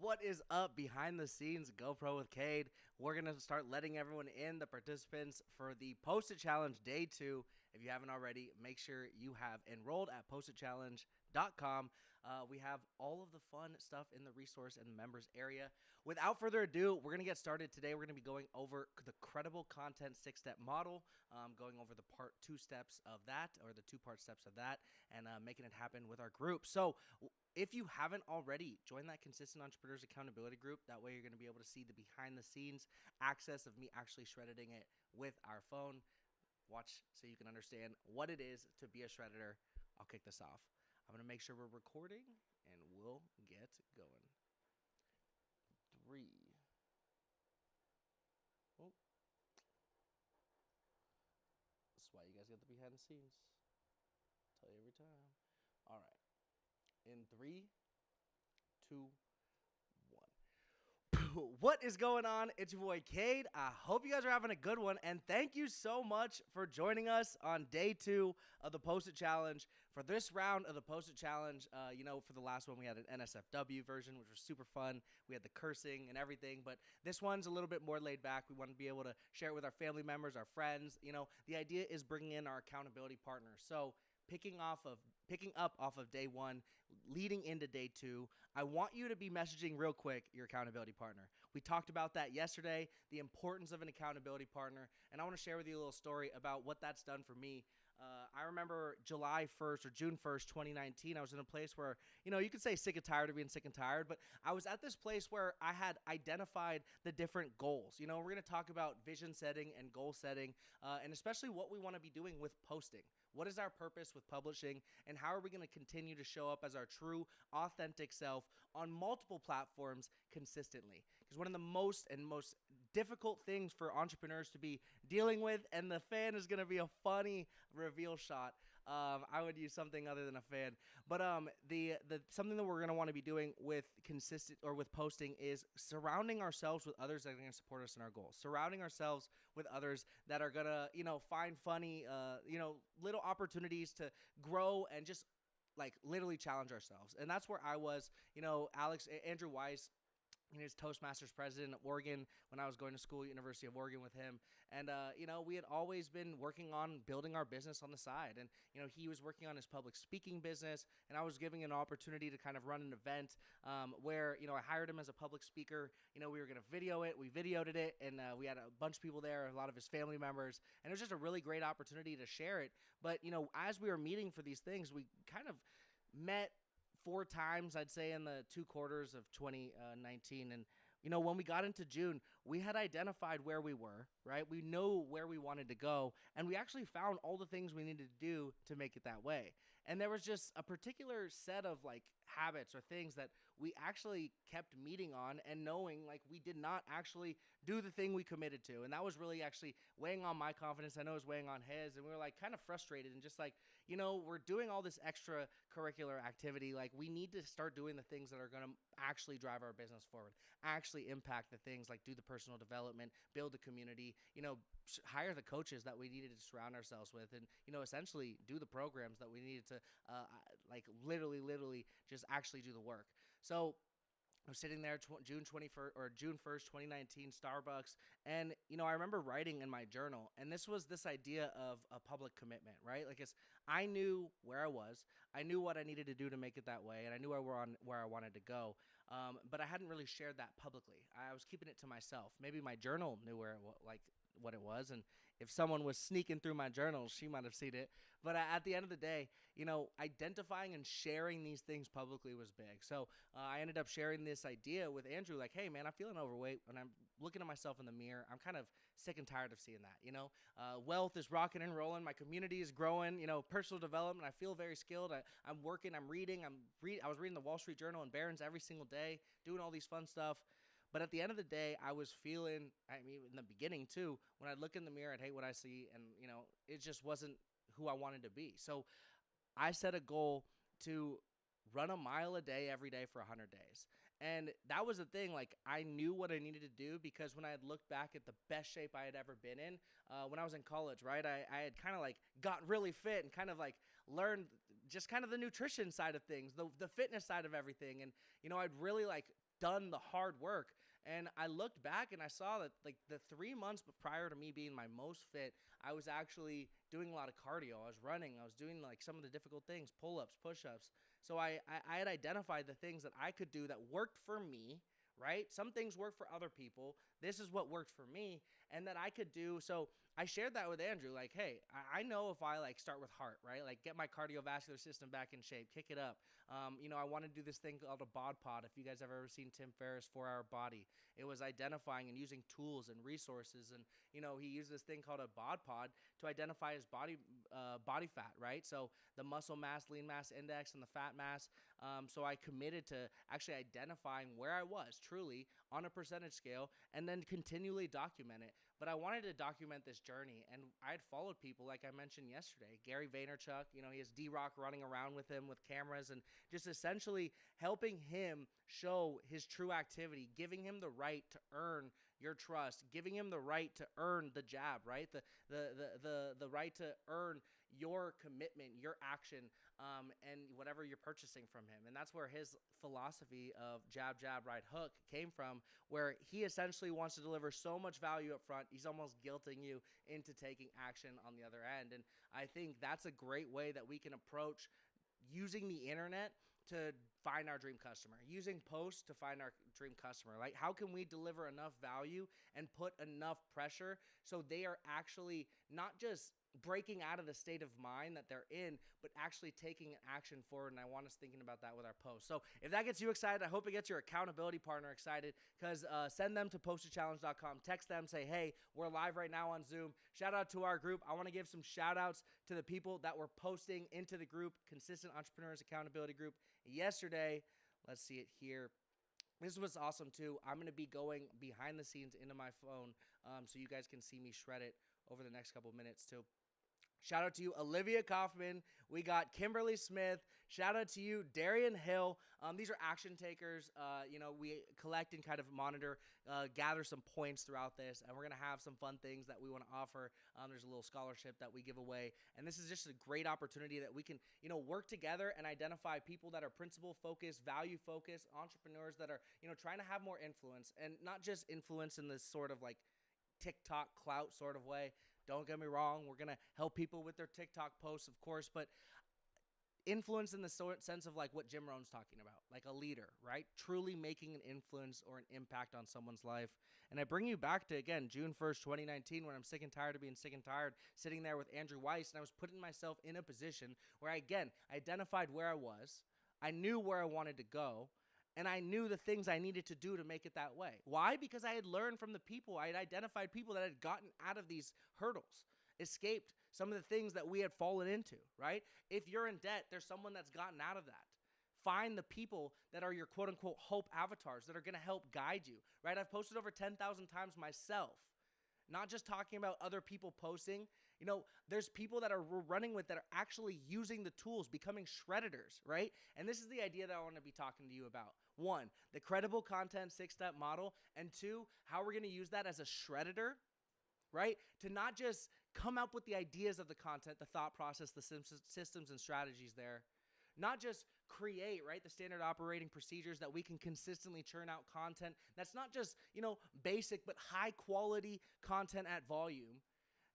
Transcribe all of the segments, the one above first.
What is up behind the scenes GoPro with Cade? We're going to start letting everyone in, the participants, for the Post-it Challenge Day 2. If you haven't already, make sure you have enrolled at postitchallenge.com. We have all of the fun stuff in the resource and the members area. Without further ado, we're going to get started. Today, we're going to be going over the credible content 6-step model, going over the part 2 steps of that, or the 2-part steps of that, and making it happen with our group. So, if you haven't already, join that Consistent Entrepreneurs Accountability Group. That way you're going to be able to see the behind-the-scenes access of me actually shredding it with our phone. Watch so you can understand what it is to be a shredder. I'll kick this off. I'm going to make sure we're recording, and we'll get going. 3. Oh. That's why you guys get the behind-the-scenes. Tell you every time. All right. In 3, 2, 1. What is going on? It's your boy Cade. I hope you guys are having a good one, and thank you so much for joining us on day 2 of the Post-it Challenge. For this round of the Post-it Challenge, for the last one we had an NSFW version, which was super fun. We had the cursing and everything, but this one's a little bit more laid back. We want to be able to share it with our family members, our friends. The idea is bringing in our accountability partners. So picking up off of day 1, leading into day 2, I want you to be messaging real quick your accountability partner. We talked about that yesterday, the importance of an accountability partner, and I want to share with you a little story about what that's done for me. I remember July 1st or June 1st, 2019, I was in a place where, you could say sick and tired of being sick and tired, but I was at this place where I had identified the different goals. We're going to talk about vision setting and goal setting, and especially what we want to be doing with posting. What is our purpose with publishing, and how are we going to continue to show up as our true, authentic self on multiple platforms consistently? Because one of the most difficult things for entrepreneurs to be dealing with, and the fan is going to be a funny reveal shot. I would use something other than a fan, but the something that we're going to want to be doing with with posting is surrounding ourselves with others that are going to support us in our goals. Surrounding ourselves with others that are going to find funny little opportunities to grow and just like literally challenge ourselves. And that's where I was. Andrew Weiss, he was Toastmasters president at Oregon when I was going to school at University of Oregon with him. And, we had always been working on building our business on the side. And, he was working on his public speaking business, and I was giving an opportunity to kind of run an event where, I hired him as a public speaker. We were going to video it. We videoed it, and we had a bunch of people there, a lot of his family members. And it was just a really great opportunity to share it. But, as we were meeting for these things, we kind of met 4 times, I'd say, in the 2 quarters of 2019. And, when we got into June, we had identified where we were, right? We know where we wanted to go, and we actually found all the things we needed to do to make it that way. And there was just a particular set of habits or things that we actually kept meeting on and knowing we did not actually do the thing we committed to. And that was really actually weighing on my confidence. I know it was weighing on his, and we were kind of frustrated and just we're doing all this extracurricular activity. We need to start doing the things that are going to actually drive our business forward, actually impact the things do the personal development, build the community, hire the coaches that we needed to surround ourselves with, and, essentially do the programs that we needed to, literally just actually do the work. So I was sitting there June 21st or June 1st, 2019, Starbucks. And, I remember writing in my journal, and this was this idea of a public commitment, right? I knew where I was. I knew what I needed to do to make it that way. And I knew where I wanted to go. But I hadn't really shared that publicly. I was keeping it to myself. Maybe my journal knew where it was, what it was, and if someone was sneaking through my journals, she might have seen it. But at the end of the day, identifying and sharing these things publicly was big. So I ended up sharing this idea with Andrew, hey man, I'm feeling overweight, and I'm looking at myself in the mirror. I'm kind of sick and tired of seeing that. Wealth is rocking and rolling. My community is growing. Personal development. I feel very skilled. I'm working. I'm reading. I was reading the Wall Street Journal and Barron's every single day, doing all these fun stuff. But at the end of the day, I was feeling, in the beginning too, when I look in the mirror, I'd hate what I see, and, it just wasn't who I wanted to be. So I set a goal to run a mile a day every day for 100 days. And that was the thing. I knew what I needed to do, because when I had looked back at the best shape I had ever been in, when I was in college, right, I had kind of got really fit and kind of learned just kind of the nutrition side of things, the fitness side of everything. And, I'd really done the hard work. And I looked back and I saw that like the 3 months prior to me being my most fit, I was actually doing a lot of cardio. I was running. I was doing like some of the difficult things, pull-ups, push-ups. So I had identified the things that I could do that worked for me, right? Some things work for other people. This is what worked for me and that I could do. So I shared that with Andrew, like, hey, I know if I like start with heart, right? Like get my cardiovascular system back in shape, kick it up. I want to do this thing called a bod pod. If you guys have ever seen Tim Ferriss' 4 Hour Body, it was identifying and using tools and resources. And, he used this thing called a bod pod to identify his body fat, right? So the muscle mass, lean mass index, and the fat mass. So I committed to actually identifying where I was truly on a percentage scale and then continually document it. But I wanted to document this journey, and I had followed people like I mentioned yesterday. Gary Vaynerchuk, he has D-Rock running around with him with cameras and just essentially helping him show his true activity, giving him the right to earn your trust, giving him the right to earn the jab, right? The right to earn your commitment, your action, and whatever you're purchasing from him. And that's where his philosophy of jab, jab, right hook came from, where he essentially wants to deliver so much value up front, he's almost guilting you into taking action on the other end. And I think that's a great way that we can approach using the internet to find our dream customer, using posts to find our dream customer. Like, how can we deliver enough value and put enough pressure so they are actually not just breaking out of the state of mind that they're in, but actually taking an action forward. And I want us thinking about that with our posts. So if that gets you excited, I hope it gets your accountability partner excited, because send them to postedchallenge.com, text them, say, hey, we're live right now on Zoom. Shout out to our group. I want to give some shout outs to the people that were posting into the group, Consistent Entrepreneurs Accountability Group, yesterday. Let's see it here. This was awesome too. I'm going to be going behind the scenes into my phone so you guys can see me shred it over the next couple minutes too. Shout out to you, Olivia Kaufman. We got Kimberly Smith. Shout out to you, Darian Hill. These are action takers. We collect and kind of monitor, gather some points throughout this, and we're going to have some fun things that we want to offer. There's a little scholarship that we give away, and this is just a great opportunity that we can, work together and identify people that are principle-focused, value-focused, entrepreneurs that are, trying to have more influence, and not just influence in this sort of like TikTok clout sort of way. Don't get me wrong, we're going to help people with their TikTok posts, of course, but influence in the sense of like what Jim Rohn's talking about, like a leader, right? Truly making an influence or an impact on someone's life. And I bring you back to, again, June 1st, 2019, when I'm sick and tired of being sick and tired, sitting there with Andrew Weiss, and I was putting myself in a position where I, again, identified where I was, I knew where I wanted to go, and I knew the things I needed to do to make it that way. Why? Because I had learned from the people. I had identified people that had gotten out of these hurdles, escaped some of the things that we had fallen into, right? If you're in debt, there's someone that's gotten out of that. Find the people that are your quote-unquote hope avatars that are going to help guide you, right? I've posted over 10,000 times myself, not just talking about other people posting. There's people that we're running with that are actually using the tools, becoming shredders, right? And this is the idea that I want to be talking to you about. 1, the credible content 6-step model. And 2, how we're going to use that as a shredder, right? To not just come up with the ideas of the content, the thought process, the systems and strategies there. Not just create, right, the standard operating procedures that we can consistently churn out content. That's not just, basic, but high quality content at volume.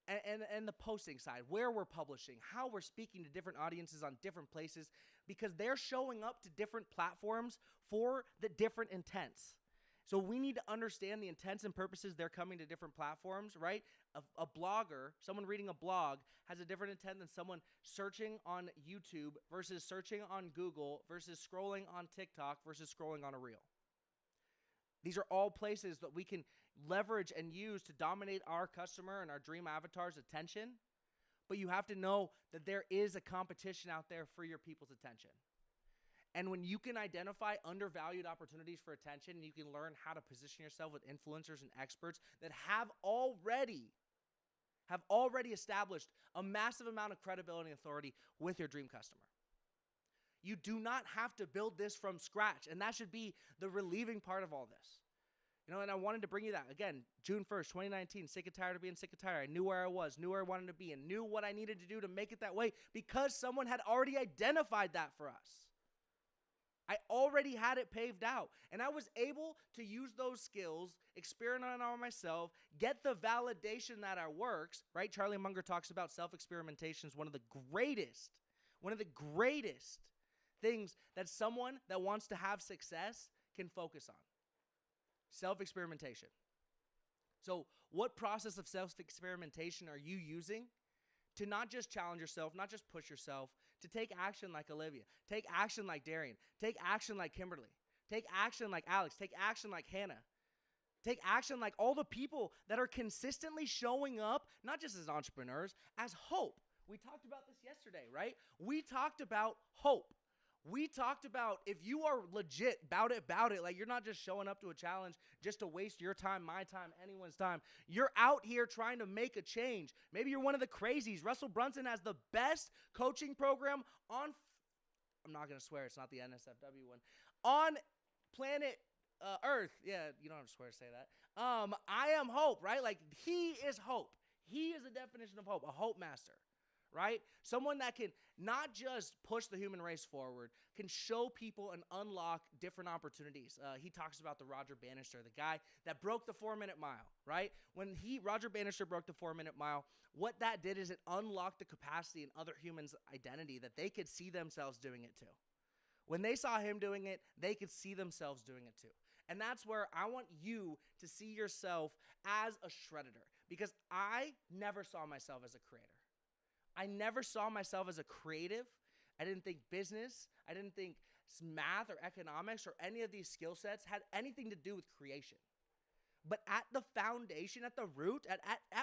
And the posting side, where we're publishing, how we're speaking to different audiences on different places, because they're showing up to different platforms for the different intents. So we need to understand the intents and purposes they're coming to different platforms, right? A blogger, someone reading a blog, has a different intent than someone searching on YouTube versus searching on Google versus scrolling on TikTok versus scrolling on a reel. These are all places that we can leverage and use to dominate our customer and our dream avatar's attention. But you have to know that there is a competition out there for your people's attention. And when you can identify undervalued opportunities for attention, and you can learn how to position yourself with influencers and experts that have already established a massive amount of credibility and authority with your dream customer. You do not have to build this from scratch, and that should be the relieving part of all this. And I wanted to bring you that. Again, June 1st, 2019, sick and tired of being sick and tired. I knew where I was, knew where I wanted to be, and knew what I needed to do to make it that way because someone had already identified that for us. I already had it paved out. And I was able to use those skills, experiment on myself, get the validation that it works, right? Charlie Munger talks about self-experimentation as one of the greatest things that someone that wants to have success can focus on. Self-experimentation. So what process of self-experimentation are you using to not just challenge yourself, not just push yourself, to take action like Olivia, take action like Darian, take action like Kimberly, take action like Alex, take action like Hannah, take action like all the people that are consistently showing up, not just as entrepreneurs, as hope. We talked about this yesterday, right? We talked about hope. We talked about if you are legit about it, like you're not just showing up to a challenge just to waste your time, my time, anyone's time. You're out here trying to make a change. Maybe you're one of the crazies. Russell Brunson has the best coaching program on, I'm not going to swear, it's not the NSFW one, on planet Earth. Yeah, you don't have to swear to say that. I am hope, right? Like he is hope. He is the definition of hope, a hope master. Right? Someone that can not just push the human race forward, can show people and unlock different opportunities. He talks about the Roger Bannister, the guy that broke the 4-minute mile, right? When Roger Bannister broke the 4-minute mile, what that did is it unlocked the capacity in other humans' identity that they could see themselves doing it too. When they saw him doing it, they could see themselves doing it too. And that's where I want you to see yourself as a shredder, because I never saw myself as a creator. I never saw myself as a creative. I didn't think business, I didn't think math or economics or any of these skill sets had anything to do with creation. But at the foundation, at the root, at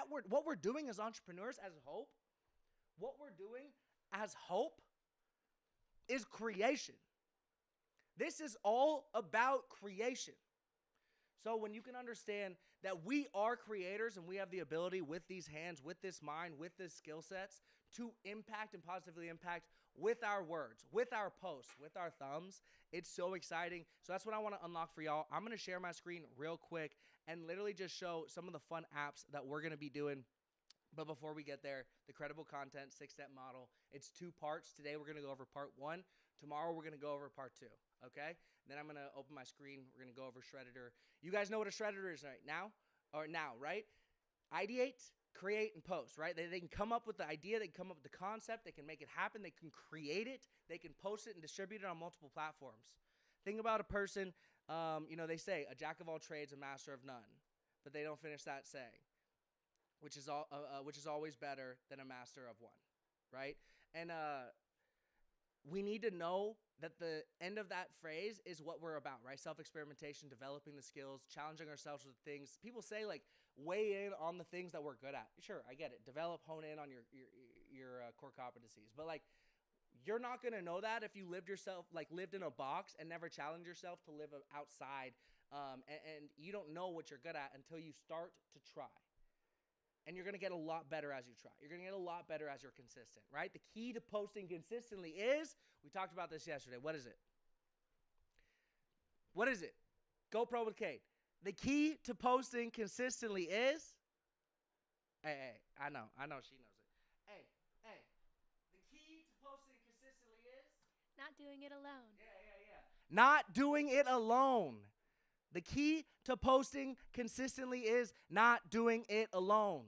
what we're doing as entrepreneurs, as hope, what we're doing as hope is creation. This is all about creation. So when you can understand that we are creators and we have the ability with these hands, with this mind, with these skill sets to impact and positively impact with our words, with our posts, with our thumbs, it's so exciting. So that's what I want to unlock for y'all. I'm going to share my screen real quick and literally just show some of the fun apps that we're going to be doing. But before we get there, the credible content 6-step model, it's 2 parts. Today we're going to go over part 1. Tomorrow we're going to go over part 2, okay? Then I'm going to open my screen. We're going to go over Shredder. You guys know what a Shredder is right now? Right? Ideate, create, and post, right? They can come up with the idea. They can come up with the concept. They can make it happen. They can create it. They can post it and distribute it on multiple platforms. Think about a person, they say, a jack of all trades, a master of none. But they don't finish that saying, which is always better than a master of one, right? And we need to know that the end of that phrase is what we're about, right? Self-experimentation, developing the skills, challenging ourselves with things. People say, like, weigh in on the things that we're good at. Sure, I get it. Develop, hone in on your core competencies. But, like, you're not going to know that if you lived in a box and never challenged yourself to live outside. And you don't know what you're good at until you start to try. And you're going to get a lot better as you try. You're going to get a lot better as you're consistent, right? The key to posting consistently is, we talked about this yesterday. What is it? What is it? GoPro with Kate. The key to posting consistently is, hey, I know she knows it. Hey, the key to posting consistently is? Not doing it alone. Yeah. Not doing it alone. The key to posting consistently is not doing it alone.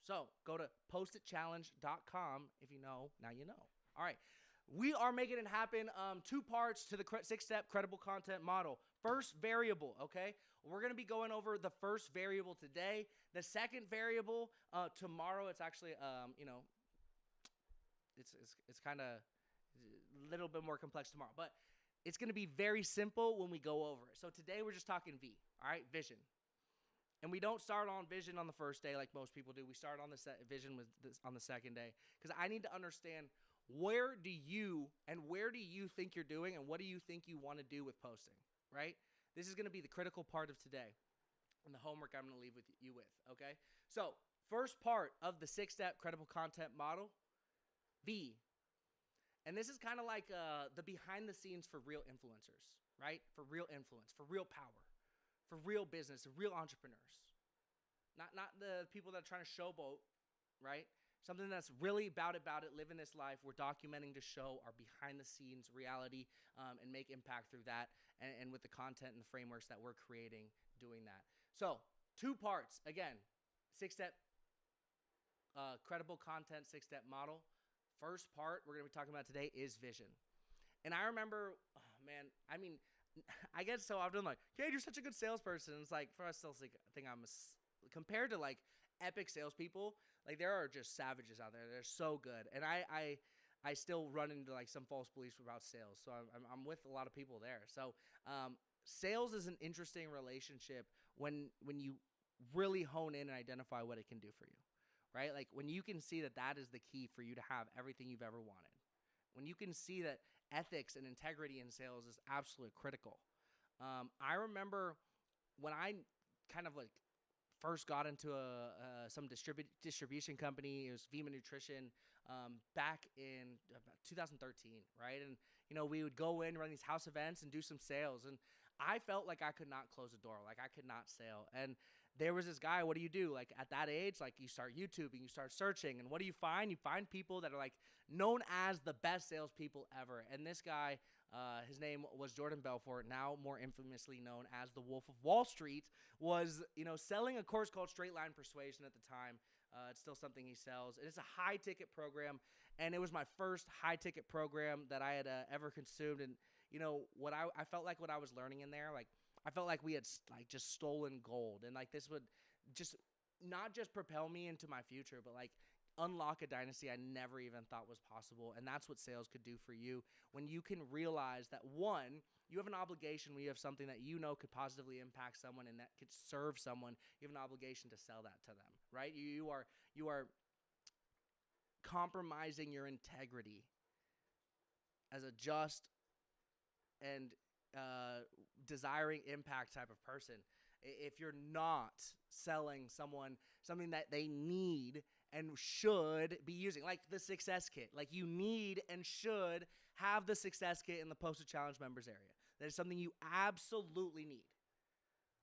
So go to postitchallenge.com. If you know, now you know. All right. We are making it happen. 2 parts to the 6-step credible content model. First variable, okay? We're going to be going over the first variable today. The second variable tomorrow. It's actually, it's kind of a little bit more complex tomorrow. But it's going to be very simple when we go over it. So today we're just talking V, all right, vision. And we don't start on vision on the first day like most people do. We start on the vision on the second day, because I need to understand where do you think you're doing and what do you think you want to do with posting, right? This is going to be the critical part of today and the homework I'm going to leave with you with, okay? So first part of the 6-step credible content model, V. And this is kind of like the behind the scenes for real influencers, right? For real influence, for real power, for real business, real entrepreneurs. Not the people that are trying to showboat, right? something that's really about it, living this life. We're documenting to show our behind the scenes reality, and make impact through that, and with the content and the frameworks that we're creating doing that. So, two parts. Again, 6-step credible content, 6-step model. First part we're going to be talking about today is vision. And I remember, oh man, I mean, I get so often like, "Kate, you're such a good salesperson." It's like, for us, still think compared to like epic salespeople, like there are just savages out there. They're so good, and I still run into like some false beliefs about sales. So I'm with a lot of people there. So sales is an interesting relationship when you really hone in and identify what it can do for you, right? Like when you can see that that is the key for you to have everything you've ever wanted. When you can see that ethics and integrity in sales is absolutely critical. I remember when I kind of like first got into some distribution company. It was Vima Nutrition, back in about 2013, right? And we would go in, run these house events, and do some sales. And I felt like I could not close a door, like I could not sell. And there was this guy. What do you do? Like at that age, like you start YouTubing, you start searching, and what do you find? You find people that are like known as the best salespeople ever. And this guy, his name was Jordan Belfort, now more infamously known as the Wolf of Wall Street, was selling a course called Straight Line Persuasion at the time. It's still something he sells. It's a high ticket program, and it was my first high ticket program that I had ever consumed. And what I felt like what I was learning in there, like I felt like we had like just stolen gold, and like this would just not just propel me into my future, but like unlock a dynasty I never even thought was possible. And that's what sales could do for you when you can realize that, one, you have an obligation when you have something that could positively impact someone and that could serve someone. You have an obligation to sell that to them, right? You are compromising your integrity as a just and desiring impact type of person if you're not selling someone something that they need and should be using, like the success kit. Like you need and should have the success kit in the Posted Challenge members area. That is something you absolutely need.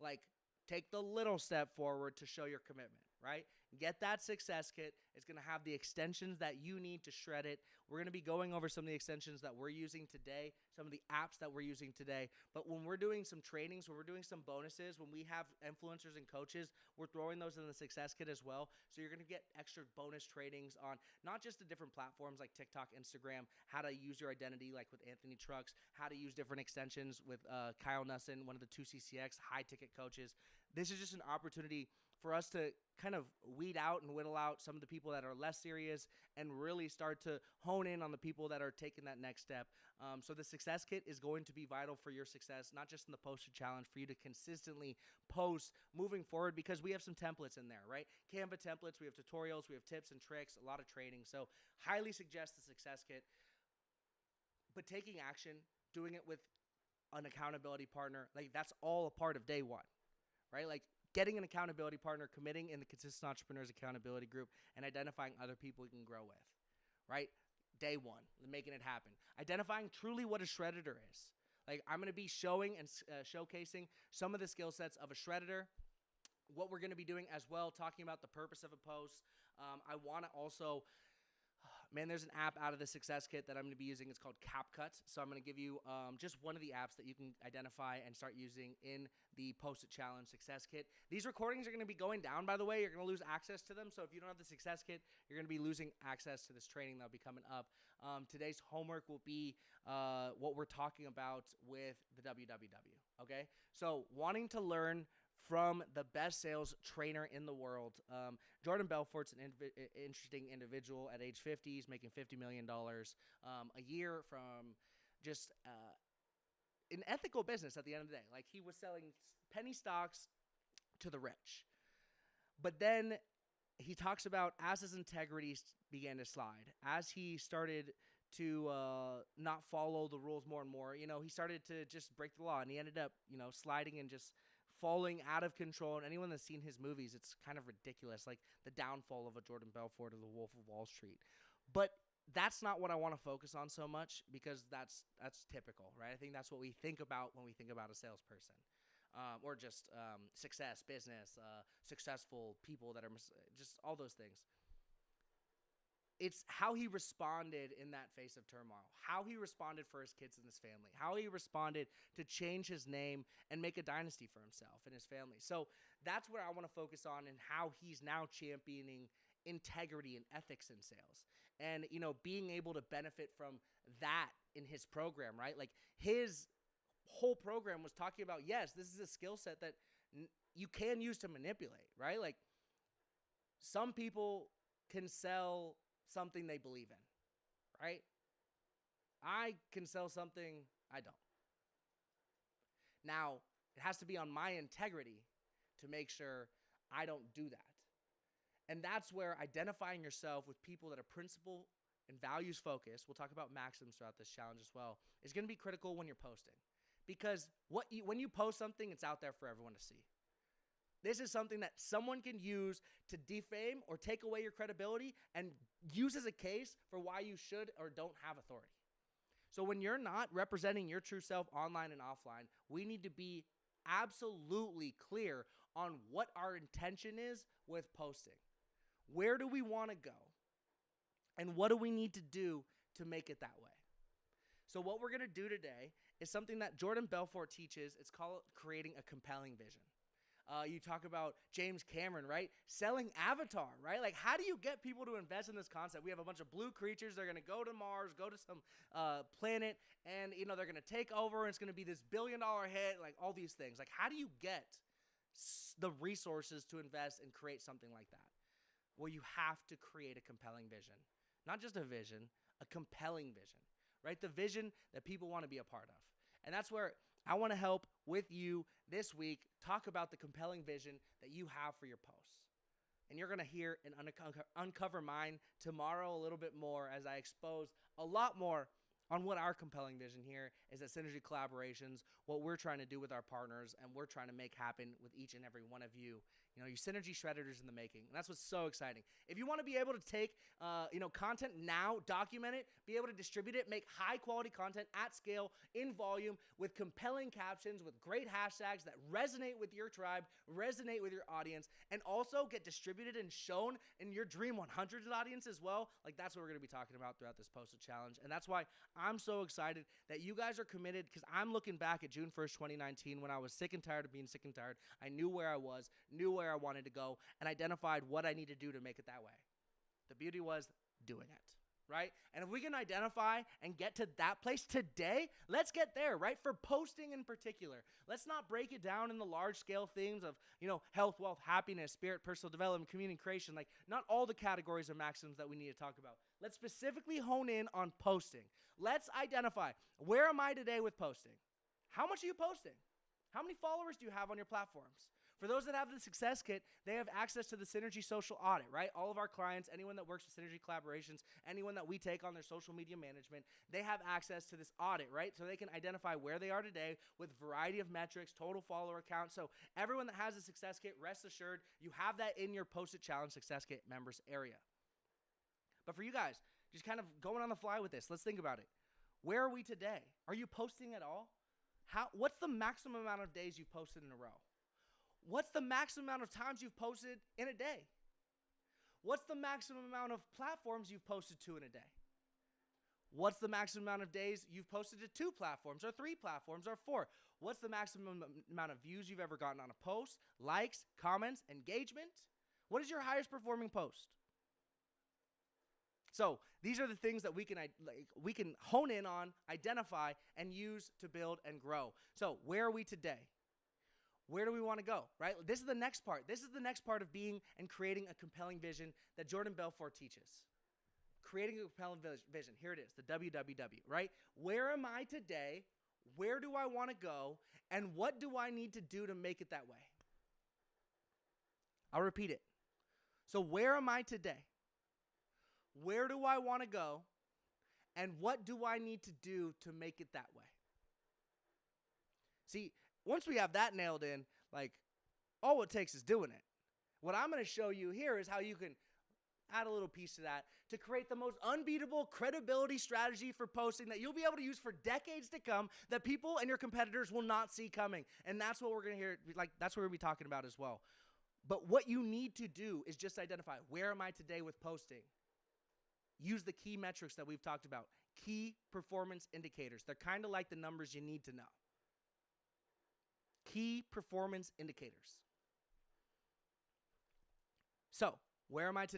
Like take the little step forward to show your commitment, right? Get that success kit. It's going to have the extensions that you need to shred it. We're going to be going over some of the extensions that we're using today, some of the apps that we're using today. But when we're doing some trainings, when we're doing some bonuses, when we have influencers and coaches, we're throwing those in the success kit as well. So you're going to get extra bonus trainings on not just the different platforms like TikTok, Instagram, how to use your identity like with Anthony Trucks, how to use different extensions with Kyle Nussin, one of the 2CCX high ticket coaches. This is just an opportunity for us to kind of weed out and whittle out some of the people that are less serious and really start to hone in on the people that are taking that next step. So the success kit is going to be vital for your success, not just in the posted challenge, for you to consistently post moving forward, because we have some templates in there, right? Canva templates, we have tutorials, we have tips and tricks, a lot of training. So highly suggest the success kit. But taking action, doing it with an accountability partner, like that's all a part of day one, right? Like getting an accountability partner, committing in the Consistent Entrepreneurs Accountability Group, and identifying other people you can grow with, right? Day one, making it happen. Identifying truly what a Shredditor is. Like I'm going to be showing and showcasing some of the skill sets of a Shredditor, what we're going to be doing as well, talking about the purpose of a post. I want to also... Man, there's an app out of the success kit that I'm going to be using. It's called CapCut. So I'm going to give you just one of the apps that you can identify and start using in the Post-it Challenge success kit. These recordings are going to be going down, by the way. You're going to lose access to them. So if you don't have the success kit, you're going to be losing access to this training that'll be coming up. Today's homework will be what we're talking about with the WWW. Okay? So wanting to learn from the best sales trainer in the world. Jordan Belfort's an interesting individual at age 50. He's making $50 million a year from just an ethical business at the end of the day. Like he was selling penny stocks to the rich. But then he talks about as his integrity began to slide, as he started to not follow the rules more and more, he started to just break the law, and he ended up, sliding and just falling out of control. And anyone that's seen his movies, it's kind of ridiculous, like the downfall of a Jordan Belfort or the Wolf of Wall Street. But that's not what I want to focus on so much, because that's typical, right? I think that's what we think about when we think about a salesperson, or just success, business, successful people that are just all those things. it's how he responded in that face of turmoil, how he responded for his kids and his family, how he responded to change his name and make a dynasty for himself and his family. So that's where I want to focus on, and how he's now championing integrity and ethics in sales, and being able to benefit from that in his program, right? Like, his whole program was talking about, yes, this is a skill set that you can use to manipulate, right? Like, some people can sell something they believe in, right? I can sell something I don't. Now, it has to be on my integrity to make sure I don't do that. And that's where identifying yourself with people that are principle and values focused, we'll talk about maxims throughout this challenge as well, is going to be critical when you're posting. Because when you post something, it's out there for everyone to see. This is something that someone can use to defame or take away your credibility and use as a case for why you should or don't have authority. So when you're not representing your true self online and offline, we need to be absolutely clear on what our intention is with posting. Where do we want to go? And what do we need to do to make it that way? So what we're going to do today is something that Jordan Belfort teaches. It's called creating a compelling vision. You talk about James Cameron, right? Selling Avatar, right? Like, how do you get people to invest in this concept? We have a bunch of blue creatures. They're going to go to Mars, go to some planet, and, they're going to take over, and it's going to be this billion-dollar hit, like all these things. Like, how do you get the resources to invest and create something like that? Well, you have to create a compelling vision. Not just a vision, a compelling vision, right? The vision that people want to be a part of. And that's where I want to help with you this week talk about the compelling vision that you have for your posts. And you're going to hear and uncover mine tomorrow a little bit more as I expose a lot more on what our compelling vision here is at Synergy Collaborations, what we're trying to do with our partners, and we're trying to make happen with each and every one of you. You Synergy Shredders in the making. And that's what's so exciting. If you want to be able to take, content now, document it, be able to distribute it, make high quality content at scale, in volume, with compelling captions, with great hashtags that resonate with your tribe, resonate with your audience, and also get distributed and shown in your Dream 100 audience as well, like, that's what we're going to be talking about throughout this Posted Challenge. And that's why I'm so excited that you guys are committed, because I'm looking back at June 1st, 2019, when I was sick and tired of being sick and tired. I knew where I was, knew where I wanted to go, and identified what I need to do to make it that way. The beauty was doing it, right? And if we can identify and get to that place today, let's get there, right? For posting in particular, let's not break it down in the large scale themes of, health, wealth, happiness, spirit, personal development, community creation. Like, not all the categories or maxims that we need to talk about. Let's specifically hone in on posting. Let's identify, where am I today with posting? How much are you posting? How many followers do you have on your platforms? For those that have the Success Kit, they have access to the Synergy Social Audit, right? All of our clients, anyone that works with Synergy Collaborations, anyone that we take on their social media management, they have access to this audit, right? So they can identify where they are today with a variety of metrics, total follower count. So everyone that has a Success Kit, rest assured, you have that in your Posted Challenge Success Kit members area. But for you guys, just kind of going on the fly with this, let's think about it. Where are we today? Are you posting at all? What's the maximum amount of days you've posted in a row? What's the maximum amount of times you've posted in a day? What's the maximum amount of platforms you've posted to in a day? What's the maximum amount of days you've posted to 2 platforms or 3 platforms or 4? What's the maximum amount of views you've ever gotten on a post, likes, comments, engagement? What is your highest performing post? So these are the things that we can hone in on, identify, and use to build and grow. So where are we today? Where do we want to go, right? This is the next part. This is the next part of being and creating a compelling vision that Jordan Belfort teaches. Creating a compelling vision. Here it is, the WWW, right? Where am I today? Where do I want to go? And what do I need to do to make it that way? I'll repeat it. So where am I today? Where do I want to go? And what do I need to do to make it that way? See, once we have that nailed in, like, all it takes is doing it. What I'm going to show you here is how you can add a little piece to that to create the most unbeatable credibility strategy for posting that you'll be able to use for decades to come, that people and your competitors will not see coming. And that's what we're going to hear. Like, that's what we're going to be talking about as well. But what you need to do is just identify, where am I today with posting? use the key metrics that we've talked about. Key performance indicators. They're kind of like the numbers you need to know. Key performance indicators. So, where am I today?